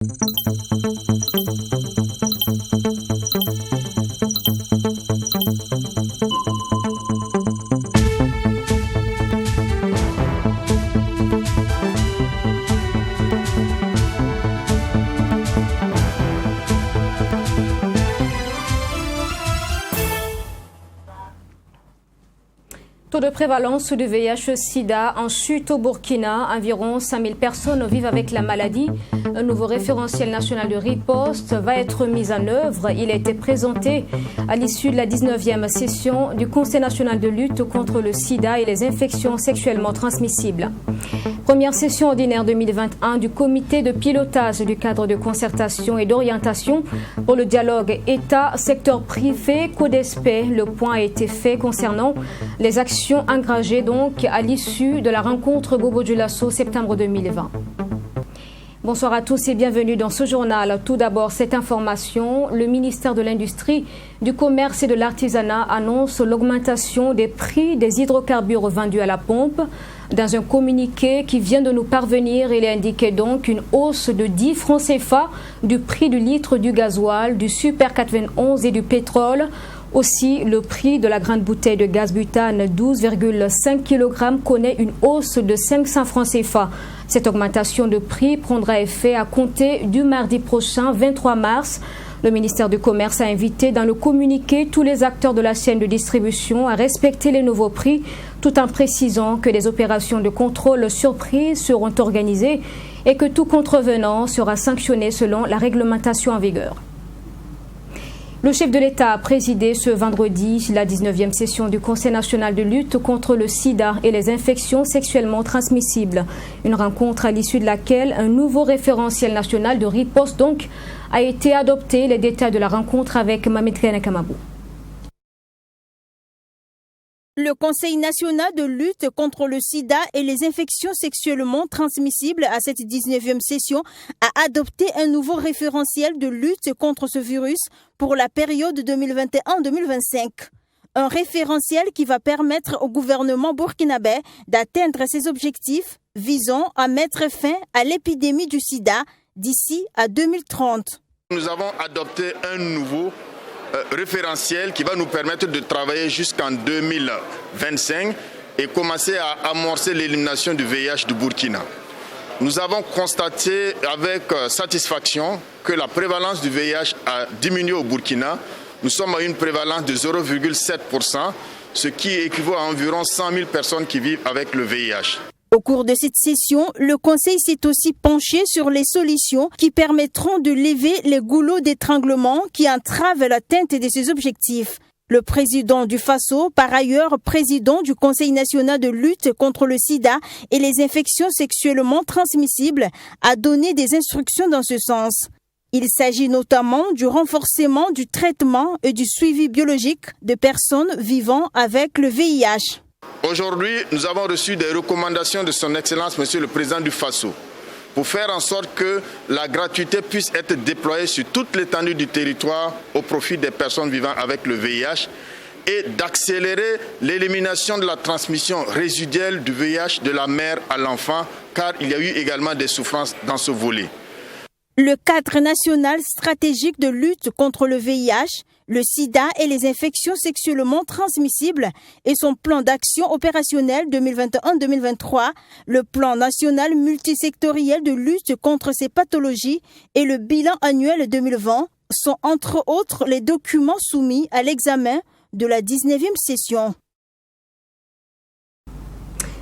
Taux de prévalence du VIH-Sida en chute au Burkina. Environ 5000 personnes vivent avec la maladie. Un nouveau référentiel national de riposte va être mis en œuvre. Il a été présenté à l'issue de la 19e session du Conseil national de lutte contre le sida et les infections sexuellement transmissibles. Première session ordinaire 2021 du comité de pilotage du cadre de concertation et d'orientation pour le dialogue État-secteur privé CODESPE. Le point a été fait concernant les actions engagées donc à l'issue de la rencontre Bobo Dioulasso septembre 2020. Bonsoir à tous et bienvenue dans ce journal. Tout d'abord, cette information, le ministère de l'Industrie, du Commerce et de l'Artisanat annonce l'augmentation des prix des hydrocarbures vendus à la pompe. Dans un communiqué qui vient de nous parvenir, il est indiqué donc une hausse de 10 francs CFA du prix du litre du gasoil, du super 91 et du pétrole. Aussi, le prix de la grande bouteille de gaz butane 12,5 kg connaît une hausse de 500 francs CFA. Cette augmentation de prix prendra effet à compter du mardi prochain, 23 mars. Le ministère du Commerce a invité dans le communiqué tous les acteurs de la chaîne de distribution à respecter les nouveaux prix, tout en précisant que des opérations de contrôle surprise seront organisées et que tout contrevenant sera sanctionné selon la réglementation en vigueur. Le chef de l'État a présidé ce vendredi la 19e session du Conseil national de lutte contre le sida et les infections sexuellement transmissibles. Une rencontre à l'issue de laquelle un nouveau référentiel national de riposte donc a été adopté. Les détails de la rencontre avec Mamed Kamabou. Le Conseil national de lutte contre le sida et les infections sexuellement transmissibles à cette 19e session a adopté un nouveau référentiel de lutte contre ce virus pour la période 2021-2025. Un référentiel qui va permettre au gouvernement burkinabé d'atteindre ses objectifs visant à mettre fin à l'épidémie du sida d'ici à 2030. Nous avons adopté un nouveau référentiel qui va nous permettre de travailler jusqu'en 2025 et commencer à amorcer l'élimination du VIH du Burkina. Nous avons constaté avec satisfaction que la prévalence du VIH a diminué au Burkina. Nous sommes à une prévalence de 0,7%, ce qui équivaut à environ 100 000 personnes qui vivent avec le VIH. Au cours de cette session, le Conseil s'est aussi penché sur les solutions qui permettront de lever les goulots d'étranglement qui entravent l'atteinte de ces objectifs. Le président du FASO, par ailleurs président du Conseil national de lutte contre le sida et les infections sexuellement transmissibles, a donné des instructions dans ce sens. Il s'agit notamment du renforcement du traitement et du suivi biologique de personnes vivant avec le VIH. Aujourd'hui, nous avons reçu des recommandations de son Excellence, Monsieur le Président du FASO, pour faire en sorte que la gratuité puisse être déployée sur toute l'étendue du territoire au profit des personnes vivant avec le VIH et d'accélérer l'élimination de la transmission résiduelle du VIH de la mère à l'enfant, car il y a eu également des souffrances dans ce volet. Le cadre national stratégique de lutte contre le VIH, le sida et les infections sexuellement transmissibles et son plan d'action opérationnel 2021-2023, le plan national multisectoriel de lutte contre ces pathologies et le bilan annuel 2020 sont entre autres les documents soumis à l'examen de la 19e session.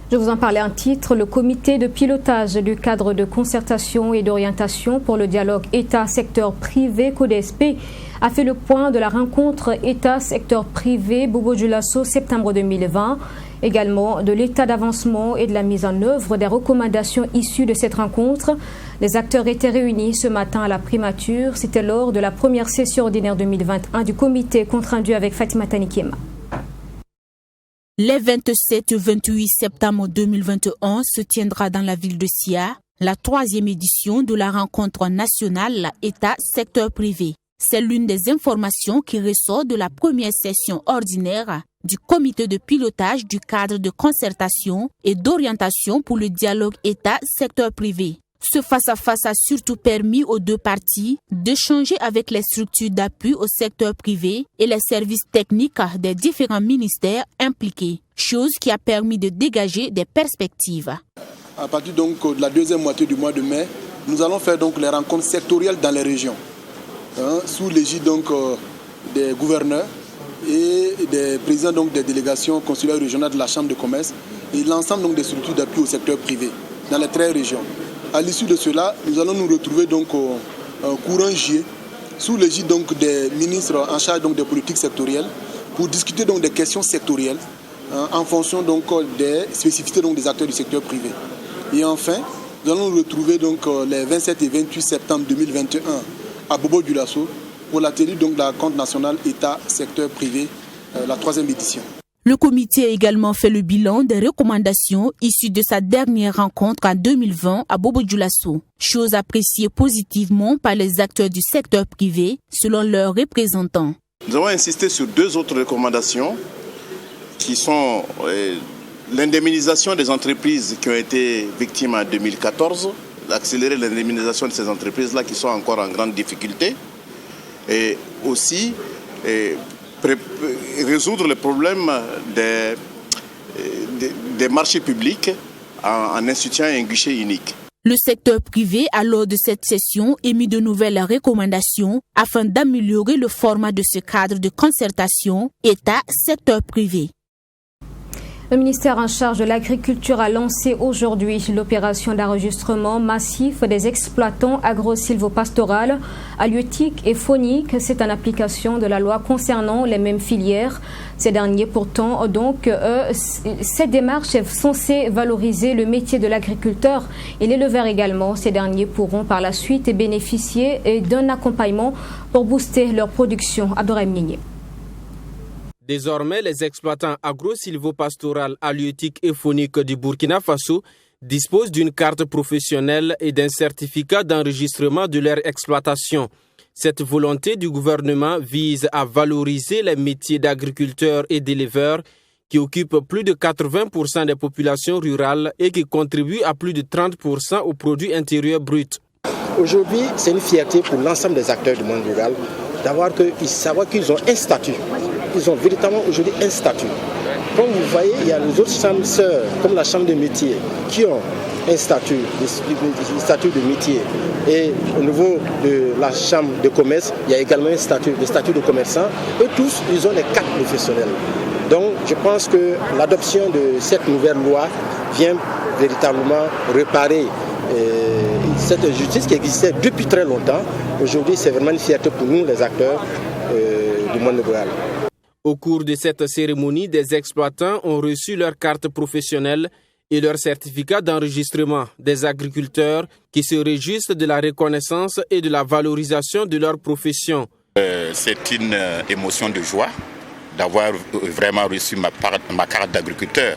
Je vous en parlais en titre. Le comité de pilotage du cadre de concertation et d'orientation pour le dialogue État-secteur privé CODESPE a fait le point de la rencontre État-secteur privé Bobo Dioulasso septembre 2020, également de l'état d'avancement et de la mise en œuvre des recommandations issues de cette rencontre. Les acteurs étaient réunis ce matin à la primature. C'était lors de la première session ordinaire 2021 du comité compte rendu avec Fatima Tanikiema. Les 27 et 28 septembre 2021 se tiendra dans la ville de Sia la 3e édition de la rencontre nationale État-secteur privé. C'est l'une des informations qui ressort de la première session ordinaire du comité de pilotage du cadre de concertation et d'orientation pour le dialogue État-secteur privé. Ce face-à-face a surtout permis aux deux parties d'échanger avec les structures d'appui au secteur privé et les services techniques des différents ministères impliqués, chose qui a permis de dégager des perspectives. À partir donc de la deuxième moitié du mois de mai, nous allons faire donc les rencontres sectorielles dans les régions, sous l'égide donc des gouverneurs et des présidents donc des délégations consulaires régionales de la Chambre de commerce et l'ensemble donc des structures d'appui au secteur privé dans les 13 régions. À l'issue de cela, nous allons nous retrouver donc au courant juillet sous l'égide donc des ministres en charge donc des politiques sectorielles pour discuter donc des questions sectorielles en fonction donc des spécificités donc des acteurs du secteur privé. Et enfin, nous allons nous retrouver donc les 27 et 28 septembre 2021 à Bobo-Dioulasso pour la tenue donc de la rencontre nationale État secteur privé, la 3e édition. Le comité a également fait le bilan des recommandations issues de sa dernière rencontre en 2020 à Bobo-Dioulasso, chose appréciée positivement par les acteurs du secteur privé, selon leurs représentants. Nous avons insisté sur 2 autres recommandations qui sont l'indemnisation des entreprises qui ont été victimes en 2014, accélérer l'indemnisation de ces entreprises-là qui sont encore en grande difficulté, et aussi résoudre le problème des marchés publics en instituant un guichet unique. Le secteur privé a lors de cette session émis de nouvelles recommandations afin d'améliorer le format de ce cadre de concertation État-secteur privé. Le ministère en charge de l'agriculture a lancé aujourd'hui l'opération d'enregistrement massif des exploitants agro-silvopastorales, halieutiques et fauniques. C'est en application de la loi concernant les mêmes filières. Ces derniers pourtant, cette démarche est censée valoriser le métier de l'agriculteur et l'éleveur également. Ces derniers pourront par la suite bénéficier d'un accompagnement pour booster leur production. Abdourahim Nigné. Désormais, les exploitants agro-silvopastorales, halieutiques et fauniques du Burkina Faso disposent d'une carte professionnelle et d'un certificat d'enregistrement de leur exploitation. Cette volonté du gouvernement vise à valoriser les métiers d'agriculteurs et d'éleveurs qui occupent plus de 80% des populations rurales et qui contribuent à plus de 30% au produit intérieur brut. Aujourd'hui, c'est une fierté pour l'ensemble des acteurs du monde rural savoir qu'ils ont un statut. Ils ont véritablement aujourd'hui un statut. Comme vous voyez, il y a les autres chambres sœurs, comme la chambre de métier, qui ont un statut de métier. Et au niveau de la chambre de commerce, il y a également un statut, le statut de commerçant. Et tous, ils ont des cartes professionnelles. Donc, je pense que l'adoption de cette nouvelle loi vient véritablement réparer cette injustice qui existait depuis très longtemps. Aujourd'hui, c'est vraiment une fierté pour nous, les acteurs du monde rural. Au cours de cette cérémonie, des exploitants ont reçu leur carte professionnelle et leur certificat d'enregistrement. Des agriculteurs qui se réjouissent de la reconnaissance et de la valorisation de leur profession. C'est une émotion de joie d'avoir vraiment reçu ma carte d'agriculteur.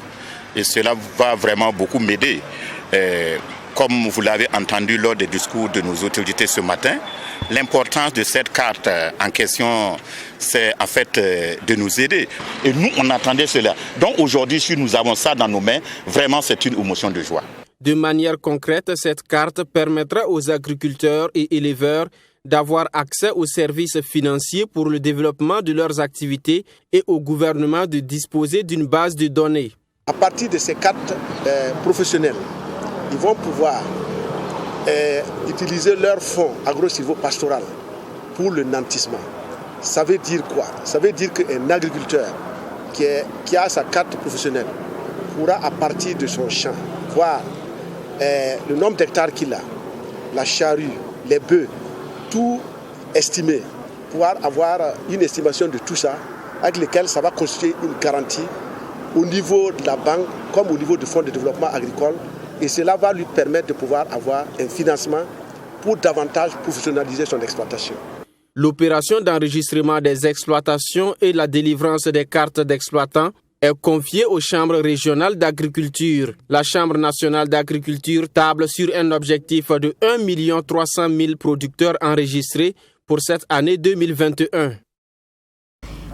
Et cela va vraiment beaucoup m'aider. Comme vous l'avez entendu lors des discours de nos autorités ce matin, l'importance de cette carte en question, c'est en fait de nous aider. Et nous, on attendait cela. Donc aujourd'hui, si nous avons ça dans nos mains, vraiment c'est une émotion de joie. De manière concrète, cette carte permettra aux agriculteurs et éleveurs d'avoir accès aux services financiers pour le développement de leurs activités et au gouvernement de disposer d'une base de données. À partir de ces cartes professionnelles, ils vont pouvoir utiliser leurs fonds agro-silvopastoral pour le nantissement. Ça veut dire quoi? Ça veut dire qu'un agriculteur qui a sa carte professionnelle pourra, à partir de son champ, voir le nombre d'hectares qu'il a, la charrue, les bœufs, tout estimer, pouvoir avoir une estimation de tout ça, avec lequel ça va constituer une garantie au niveau de la banque comme au niveau du fonds de développement agricole. Et cela va lui permettre de pouvoir avoir un financement pour davantage professionnaliser son exploitation. L'opération d'enregistrement des exploitations et la délivrance des cartes d'exploitants est confiée aux chambres régionales d'agriculture. La Chambre nationale d'agriculture table sur un objectif de 1 300 000 producteurs enregistrés pour cette année 2021.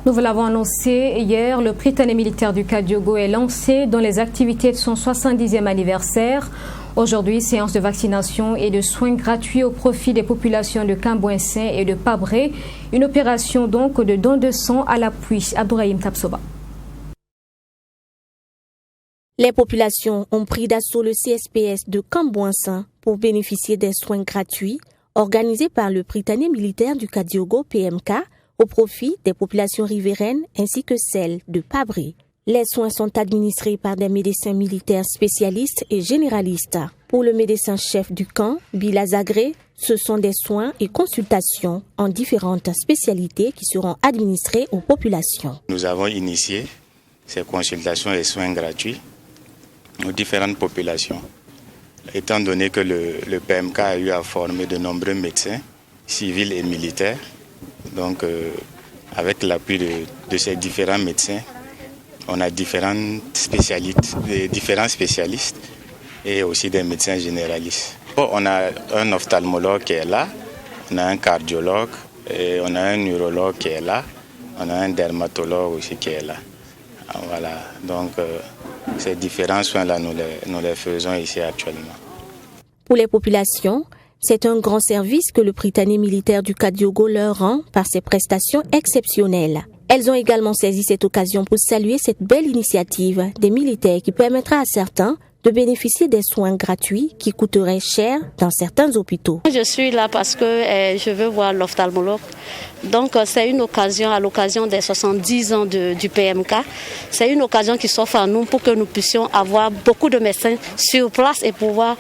Nous vous l'avons annoncé hier, le Prytanée militaire du Kadiogo est lancé dans les activités de son 70e anniversaire. Aujourd'hui, séance de vaccination et de soins gratuits au profit des populations de Cambouensin et de Pabré. Une opération donc de don de sang à l'appui. Abdourahim Tapsoba. Les populations ont pris d'assaut le CSPS de Cambouensin pour bénéficier des soins gratuits organisés par le Prytanée militaire du Kadiogo PMK au profit des populations riveraines ainsi que celles de Pabré. Les soins sont administrés par des médecins militaires spécialistes et généralistes. Pour le médecin-chef du camp, Bila Zagré, ce sont des soins et consultations en différentes spécialités qui seront administrés aux populations. Nous avons initié ces consultations et soins gratuits aux différentes populations. Étant donné que le PMK a eu à former de nombreux médecins, civils et militaires, donc avec l'appui de ces différents médecins, on a différents spécialistes et aussi des médecins généralistes. On a un ophtalmologue qui est là, on a un cardiologue, et on a un neurologue qui est là, on a un dermatologue aussi qui est là. Voilà, donc ces différents soins-là, nous les faisons ici actuellement. Pour les populations, c'est un grand service que le Prytanée militaire du Kadiogo leur rend par ses prestations exceptionnelles. Elles ont également saisi cette occasion pour saluer cette belle initiative des militaires qui permettra à certains de bénéficier des soins gratuits qui coûteraient cher dans certains hôpitaux. Je suis là parce que je veux voir l'ophtalmologue. Donc c'est une occasion, à l'occasion des 70 ans du PMK, c'est une occasion qui s'offre à nous pour que nous puissions avoir beaucoup de médecins sur place et pouvoir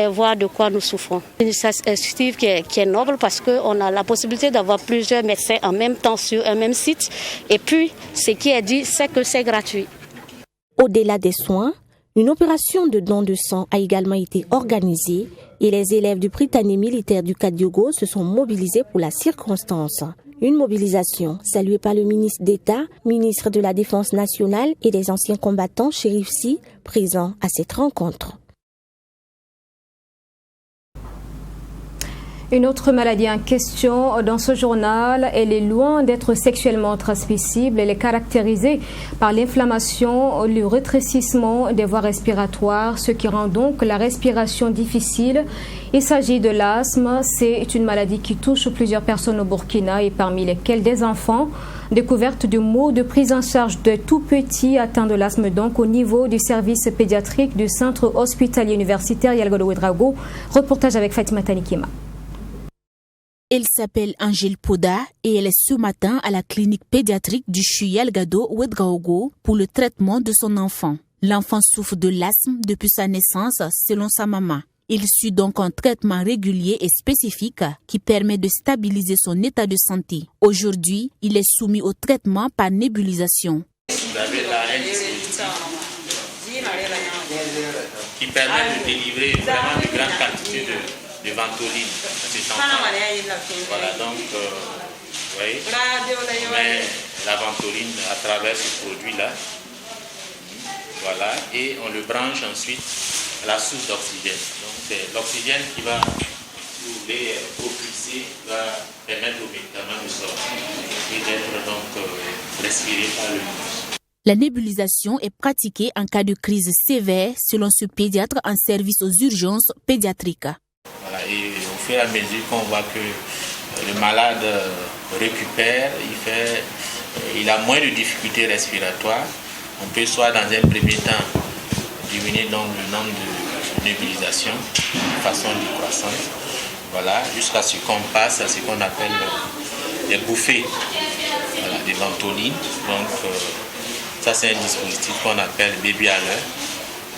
voir de quoi nous souffrons. Une initiative qui est noble parce qu'on a la possibilité d'avoir plusieurs médecins en même temps sur un même site. Et puis, ce qui est dit, c'est que c'est gratuit. Au-delà des soins, une opération de don de sang a également été organisée et les élèves du Prytanée militaire du Kadiogo se sont mobilisés pour la circonstance. Une mobilisation saluée par le ministre d'État, ministre de la Défense nationale et des anciens combattants Chérif Sy, présents à cette rencontre. Une autre maladie en question dans ce journal, elle est loin d'être sexuellement transmissible. Elle est caractérisée par l'inflammation, le rétrécissement des voies respiratoires, ce qui rend donc la respiration difficile. Il s'agit de l'asthme. C'est une maladie qui touche plusieurs personnes au Burkina et parmi lesquelles des enfants. Découverte du mot de prise en charge de tout petits atteints de l'asthme donc au niveau du service pédiatrique du centre hospitalier universitaire Yalgado Ouedraogo. Reportage avec Fatima Tanikima. Elle s'appelle Angèle Poda et elle est ce matin à la clinique pédiatrique du CHU Yalgado Ouedraogo pour le traitement de son enfant. L'enfant souffre de l'asthme depuis sa naissance selon sa maman. Il suit donc un traitement régulier et spécifique qui permet de stabiliser son état de santé. Aujourd'hui, il est soumis au traitement par nébulisation. Vous avez là un dispositif qui permet de délivrer vraiment de grandes quantités de ventoline à cet enfant. Voilà, donc, vous voyez, on met la ventoline à travers ce produit-là. Voilà, et on le branche ensuite à la source d'oxygène. Donc, c'est l'oxygène qui va, si vous voulez, propulser, va permettre au médicament de sortir et d'être donc respiré par le nez. La nébulisation est pratiquée en cas de crise sévère selon ce pédiatre en service aux urgences pédiatriques. Voilà, et au fur et à mesure qu'on voit que le malade récupère, il a moins de difficultés respiratoires, on peut soit dans un premier temps diminuer donc le nombre de nébulisations de façon décroissante, voilà, jusqu'à ce qu'on passe à ce qu'on appelle des bouffées, voilà, des ventolines. Donc ça c'est un dispositif qu'on appelle baby à l'heure.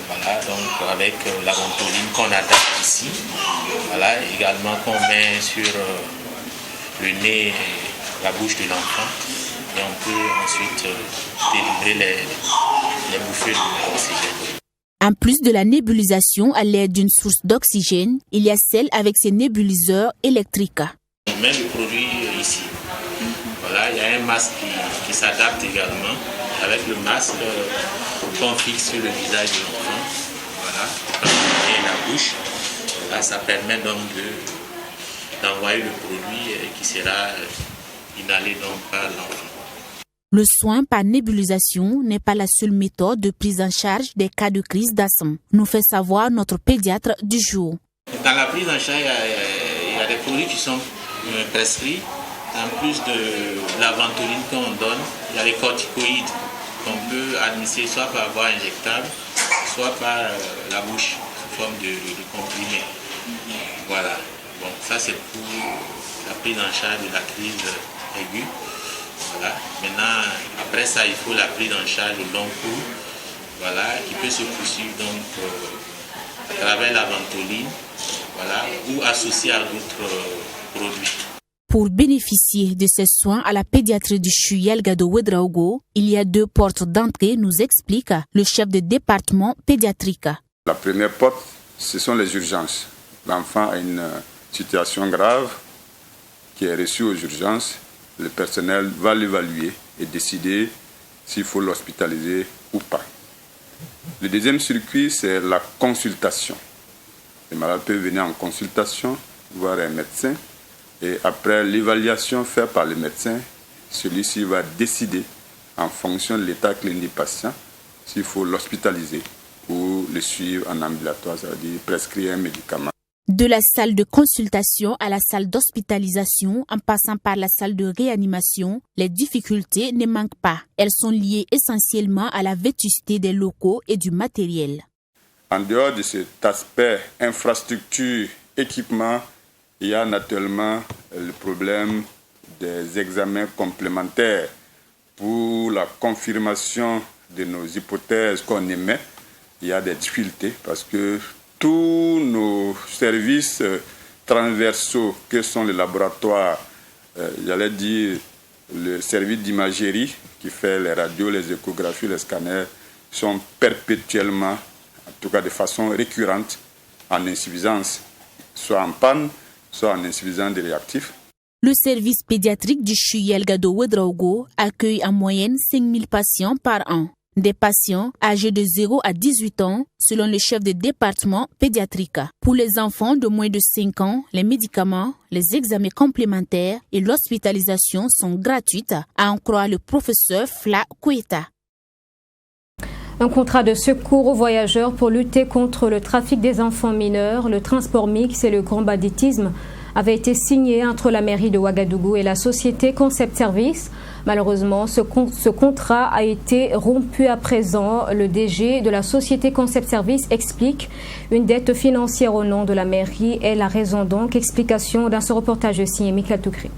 Voilà, donc avec la ventoline qu'on adapte ici, voilà, également qu'on met sur le nez et la bouche de l'enfant, et on peut ensuite délivrer les bouffées d'oxygène. En plus de la nébulisation à l'aide d'une source d'oxygène, il y a celle avec ses nébuliseurs électriques. On met le produit ici. Voilà, il y a un masque qui s'adapte également. Avec le masque qu'on fixe sur le visage de l'enfant, voilà, et la bouche, là, ça permet donc d'envoyer le produit qui sera inhalé donc par l'enfant. Le soin par nébulisation n'est pas la seule méthode de prise en charge des cas de crise d'asthme, nous fait savoir notre pédiatre du jour. Dans la prise en charge, il y a des produits qui sont prescrits. En plus de la ventoline qu'on donne, il y a les corticoïdes qu'on peut administrer soit par voie injectable, soit par la bouche, sous forme de comprimé. Voilà. Bon, ça c'est pour la prise en charge de la crise aiguë. Voilà. Maintenant, après ça, il faut la prise en charge au long cours, voilà, qui peut se poursuivre donc à travers la ventoline, voilà, ou associée à d'autres produits. Pour bénéficier de ces soins à la pédiatrie du CHU Yelgado Ouedraogo, il y a 2 portes d'entrée, nous explique le chef de département pédiatrique. La première porte, ce sont les urgences. L'enfant a une situation grave qui est reçue aux urgences. Le personnel va l'évaluer et décider s'il faut l'hospitaliser ou pas. Le deuxième circuit, c'est la consultation. Le malade peut venir en consultation, voir un médecin, et après l'évaluation faite par le médecin, celui-ci va décider, en fonction de l'état clinique du patient, s'il faut l'hospitaliser ou le suivre en ambulatoire, ça veut dire prescrire un médicament. De la salle de consultation à la salle d'hospitalisation, en passant par la salle de réanimation, les difficultés ne manquent pas. Elles sont liées essentiellement à la vétusté des locaux et du matériel. En dehors de cet aspect infrastructure, équipement, il y a naturellement le problème des examens complémentaires pour la confirmation de nos hypothèses qu'on émet. Il y a des difficultés parce que tous nos services transversaux, que sont les laboratoires, j'allais dire le service d'imagerie qui fait les radios, les échographies, les scanners, sont perpétuellement, en tout cas de façon récurrente, en insuffisance, soit en panne, soit en insuffisance de réactifs. Le service pédiatrique du CHU Yelgado Ouedraogo accueille en moyenne 5000 patients par an. Des patients âgés de 0 à 18 ans, selon le chef de département pédiatrique. Pour les enfants de moins de 5 ans, les médicaments, les examens complémentaires et l'hospitalisation sont gratuites, à en croire le professeur Fla Koueta. Un contrat de secours aux voyageurs pour lutter contre le trafic des enfants mineurs, le transport mixte et le grand banditisme avait été signé entre la mairie de Ouagadougou et la société Concept Service. Malheureusement, ce contrat a été rompu à présent. Le DG de la société Concept Service explique une dette financière au nom de la mairie est la raison donc. Explication dans ce reportage signé Mikla Toukri.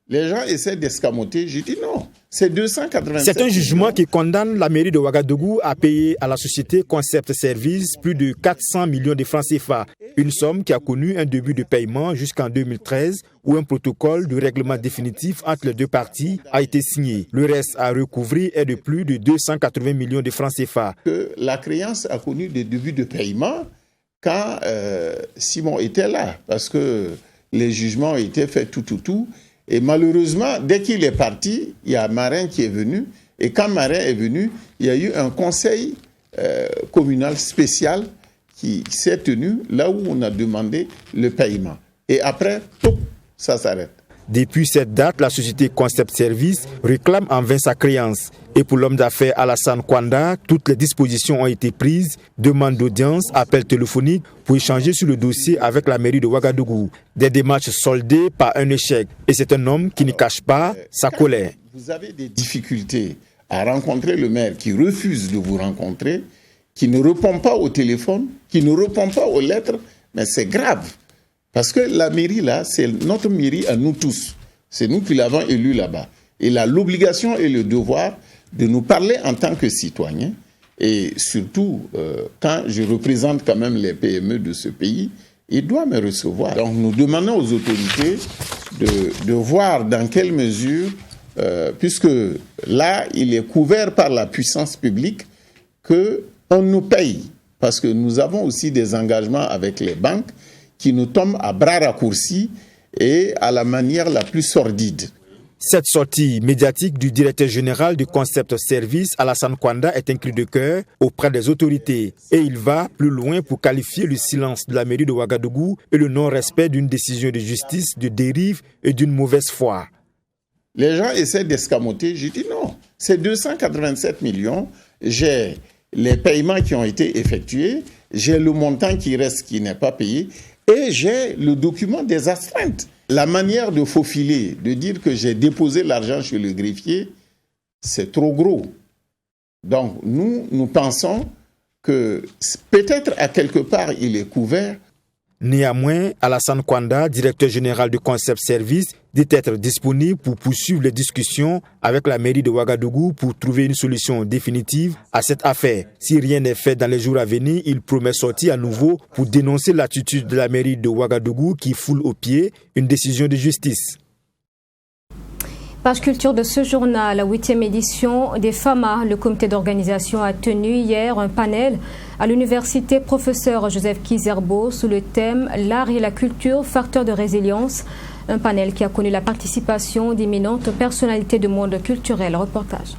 Les gens essaient d'escamoter, j'ai dit non, c'est 287. C'est un jugement qui condamne la mairie de Ouagadougou à payer à la société Concept Service plus de 400 millions de francs CFA. Une somme qui a connu un début de paiement jusqu'en 2013 où un protocole de règlement définitif entre les deux parties a été signé. Le reste à recouvrer est de plus de 280 millions de francs CFA. La créance a connu des débuts de paiement quand Simon était là, parce que les jugements ont été faits tout. Et malheureusement, dès qu'il est parti, il y a Marin qui est venu. Et quand Marin est venu, il y a eu un conseil communal spécial qui s'est tenu là où on a demandé le paiement. Et après, tout, ça s'arrête. Depuis cette date, la société Concept Service réclame en vain sa créance. Et pour l'homme d'affaires Alassane Kwanda, toutes les dispositions ont été prises. Demande d'audience, appel téléphonique pour échanger sur le dossier avec la mairie de Ouagadougou. Des démarches soldées par un échec. Et c'est un homme qui ne cache pas sa colère. Vous avez des difficultés à rencontrer le maire qui refuse de vous rencontrer, qui ne répond pas au téléphone, qui ne répond pas aux lettres, mais c'est grave. Parce que la mairie, là, c'est notre mairie à nous tous. C'est nous qui l'avons élu là-bas. Il a l'obligation et le devoir de nous parler en tant que citoyens. Et surtout, quand je représente quand même les PME de ce pays, il doit me recevoir. Donc nous demandons aux autorités de voir dans quelle mesure, puisque là, il est couvert par la puissance publique, qu'on nous paye. Parce que nous avons aussi des engagements avec les banques qui nous tombent à bras raccourcis et à la manière la plus sordide. Cette sortie médiatique du directeur général du Concept Service, Alassane Kwanda, est un cri de cœur auprès des autorités. Et il va plus loin pour qualifier le silence de la mairie de Ouagadougou et le non-respect d'une décision de justice de dérive et d'une mauvaise foi. Les gens essaient d'escamoter. J'ai dit non, c'est 287 millions. J'ai les paiements qui ont été effectués, j'ai le montant qui reste qui n'est pas payé et j'ai le document des astreintes. La manière de faufiler, de dire que j'ai déposé l'argent chez le greffier, c'est trop gros. Donc nous pensons que peut-être à quelque part il est couvert. Néanmoins, Alassane Kwanda, directeur général de Concept Service, dit être disponible pour poursuivre les discussions avec la mairie de Ouagadougou pour trouver une solution définitive à cette affaire. Si rien n'est fait dans les jours à venir, il promet sortir à nouveau pour dénoncer l'attitude de la mairie de Ouagadougou qui foule aux pieds une décision de justice. Page culture de ce journal, la 8e édition des FAMA. Le comité d'organisation a tenu hier un panel à l'université professeur Joseph Kizerbo sous le thème « L'art et la culture, facteurs de résilience ». Un panel qui a connu la participation d'éminentes personnalités du monde culturel. Reportage.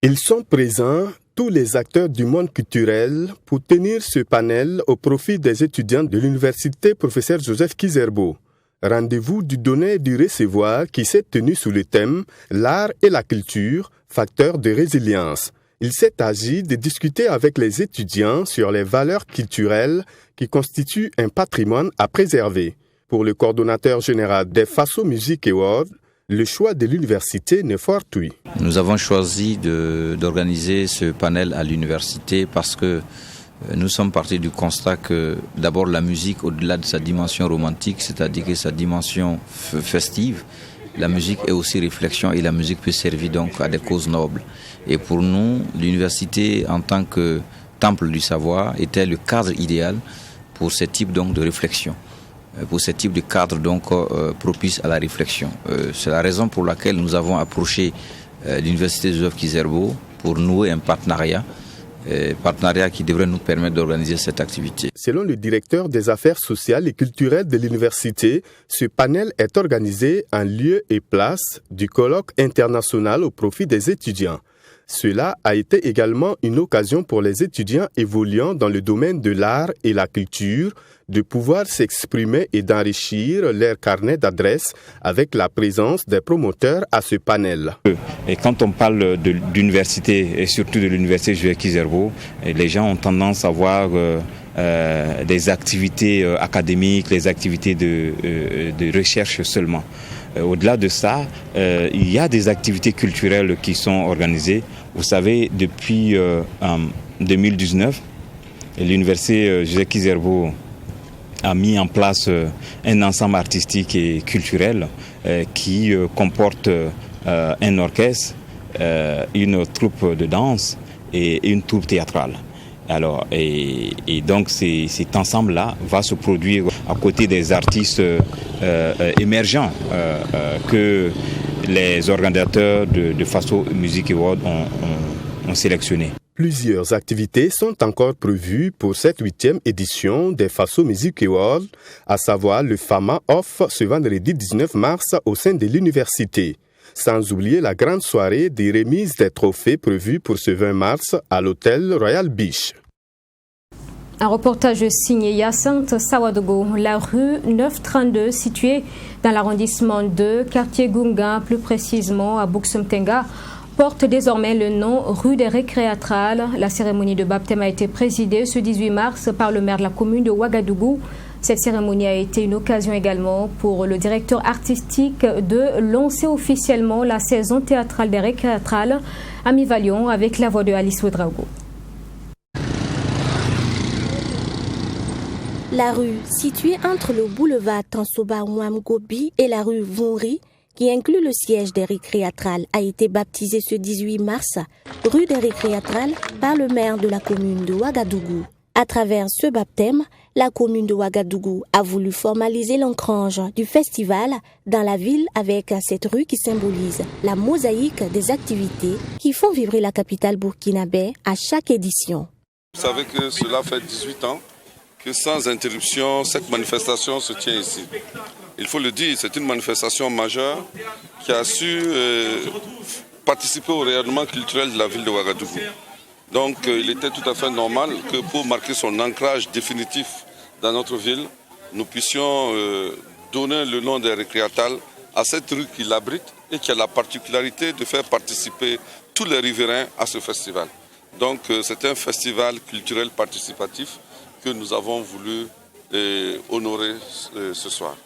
Ils sont présents, tous les acteurs du monde culturel, pour tenir ce panel au profit des étudiants de l'université professeur Joseph Kizerbo. Rendez-vous du donner et du recevoir qui s'est tenu sous le thème « L'art et la culture, facteurs de résilience ». Il s'est agi de discuter avec les étudiants sur les valeurs culturelles qui constituent un patrimoine à préserver. Pour le coordonnateur général des Faso Music Awards, le choix de l'université n'est fortuit. Nous avons choisi d'organiser ce panel à l'université parce que nous sommes partis du constat que d'abord la musique, au-delà de sa dimension romantique, c'est-à-dire que sa dimension festive, la musique est aussi réflexion et la musique peut servir donc à des causes nobles. Et pour nous, l'université en tant que temple du savoir était le cadre idéal pour ce type donc de réflexion, pour ce type de cadre donc propice à la réflexion. C'est la raison pour laquelle nous avons approché l'université Joseph Kizerbo pour nouer un partenariat qui devrait nous permettre d'organiser cette activité. Selon le directeur des affaires sociales et culturelles de l'université, ce panel est organisé en lieu et place du colloque international au profit des étudiants. Cela a été également une occasion pour les étudiants évoluant dans le domaine de l'art et la culture de pouvoir s'exprimer et d'enrichir leur carnet d'adresses avec la présence des promoteurs à ce panel. Et quand on parle d'université, et surtout de l'université Joseph Kizerbo, les gens ont tendance à voir des activités académiques, les activités de recherche seulement. Au-delà de ça, il y a des activités culturelles qui sont organisées. Vous savez, depuis 2019, l'université Joseph Kizerbo a mis en place un ensemble artistique et culturel qui comporte un orchestre, une troupe de danse et une troupe théâtrale. Alors, et donc cet ensemble-là va se produire à côté des artistes émergents que les organisateurs de Faso Music Awards ont sélectionnés. Plusieurs activités sont encore prévues pour cette 8e édition des Faso Music Awards, à savoir le FAMA Off ce vendredi 19 mars au sein de l'université. Sans oublier la grande soirée des remises des trophées prévue pour ce 20 mars à l'hôtel Royal Beach. Un reportage signé Hyacinthe Sawadogo. La rue 932, située dans l'arrondissement de quartier Gunga, plus précisément à Buxumtenga, porte désormais le nom rue des Récréatrales. La cérémonie de baptême a été présidée ce 18 mars par le maire de la commune de Ouagadougou. Cette cérémonie a été une occasion également pour le directeur artistique de lancer officiellement la saison théâtrale des Récréatrales. Ami Valion avec la voix de Alice Ouedraogo. La rue, située entre le boulevard Tansoba Ouamgobi et la rue Vunri, qui inclut le siège des Récréatrales, a été baptisée ce 18 mars, rue des Récréatrales, par le maire de la commune de Ouagadougou. À travers ce baptême, la commune de Ouagadougou a voulu formaliser l'ancrage du festival dans la ville avec cette rue qui symbolise la mosaïque des activités qui font vibrer la capitale burkinabé à chaque édition. Vous savez que cela fait 18 ans que sans interruption, cette manifestation se tient ici. Il faut le dire, c'est une manifestation majeure qui a su participer au rayonnement culturel de la ville de Ouagadougou. Donc il était tout à fait normal que pour marquer son ancrage définitif dans notre ville, nous puissions donner le nom des Récréatales à cette rue qui l'abrite et qui a la particularité de faire participer tous les riverains à ce festival. Donc c'est un festival culturel participatif que nous avons voulu honorer ce soir.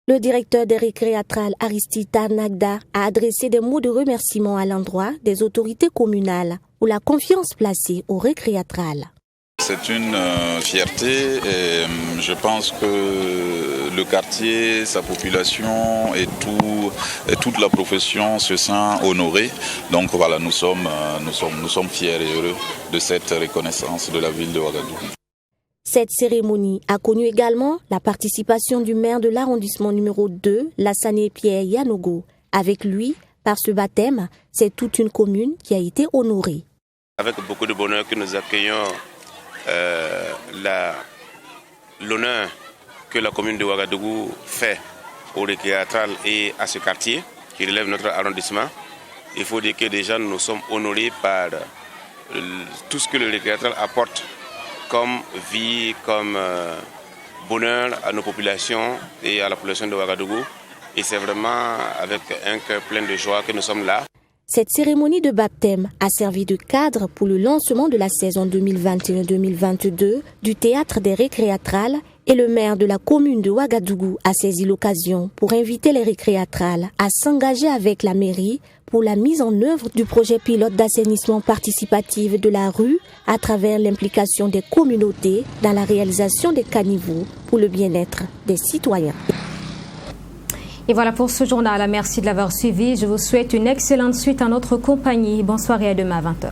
Le directeur des récréatrales Aristide Tarnagda a adressé des mots de remerciement à l'endroit des autorités communales pour la confiance placée aux récréatrales. C'est une fierté et je pense que le quartier, sa population et toute la profession se sent honorée. Donc voilà, nous sommes fiers et heureux de cette reconnaissance de la ville de Ouagadougou. Cette cérémonie a connu également la participation du maire de l'arrondissement numéro 2, Lassane Pierre Yanogo. Avec lui, par ce baptême, c'est toute une commune qui a été honorée. Avec beaucoup de bonheur que nous accueillons l'honneur que la commune de Ouagadougou fait au récréatral et à ce quartier qui relève notre arrondissement. Il faut dire que déjà nous sommes honorés par tout ce que le récréatral apporte comme vie, comme bonheur à nos populations et à la population de Ouagadougou. Et c'est vraiment avec un cœur plein de joie que nous sommes là. Cette cérémonie de baptême a servi de cadre pour le lancement de la saison 2021-2022 du théâtre des récréatrales et le maire de la commune de Ouagadougou a saisi l'occasion pour inviter les récréatrales à s'engager avec la mairie pour la mise en œuvre du projet pilote d'assainissement participatif de la rue à travers l'implication des communautés dans la réalisation des caniveaux pour le bien-être des citoyens. Et voilà pour ce journal. Merci de l'avoir suivi. Je vous souhaite une excellente suite à notre compagnie. Bonsoir et à demain à 20h.